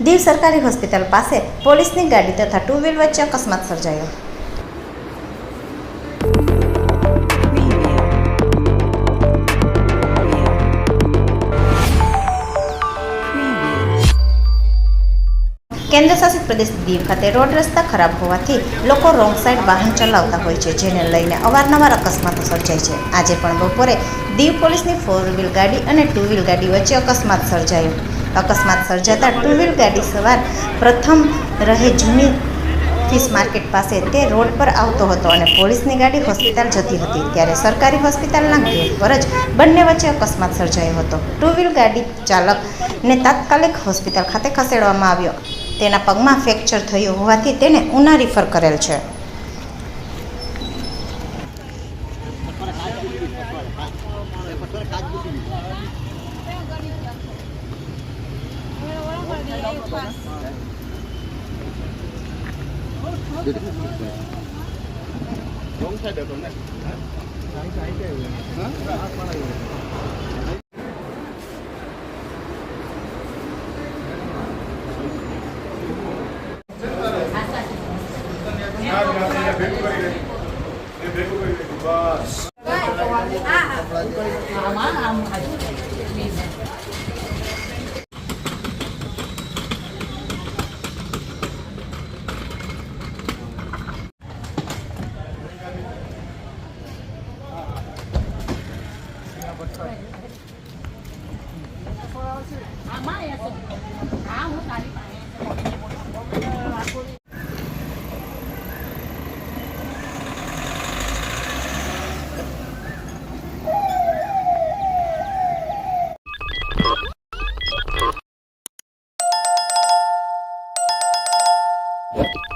દીવ સરકારી હોસ્પિટલ પાસે પોલીસની ગાડી તથા ટુ વ્હીલ વચ્ચે અકસ્માત સર્જાયો। કેન્દ્ર શાસિત પ્રદેશ દીવ ખાતે રોડ રસ્તા ખરાબ હોવાથી લોકો રોંગ સાઈડ વાહન ચલાવતા હોય છે, જેને લઈને અવારનવાર અકસ્માતો સર્જાય છે। આજે પણ બપોરે દીવ પોલીસની 4 વ્હીલ ગાડી અને 2 વ્હીલ ગાડી વચ્ચે અકસ્માત સર્જાયો। અકસ્માત સર્જાતા 2 વ્હીલ ગાડી સવાર પ્રથમ રહે જૂની ફિશ માર્કેટ પાસે તે રોડ પર આવતો હતો અને પોલીસની ગાડી હોસ્પિટલ જતી હતી, ત્યારે સરકારી હોસ્પિટલના ગેટ પર જ બંને વચ્ચે અકસ્માત સર્જાયો હતો। 2 વ્હીલ ગાડી ચાલકને તાત્કાલિક હોસ્પિટલ ખાતે ખસેડવામાં આવ્યો। તેના પગમાં ફ્રેક્ચર થયું હોવાથી તેને ઉના રિફર કરેલ છે। What?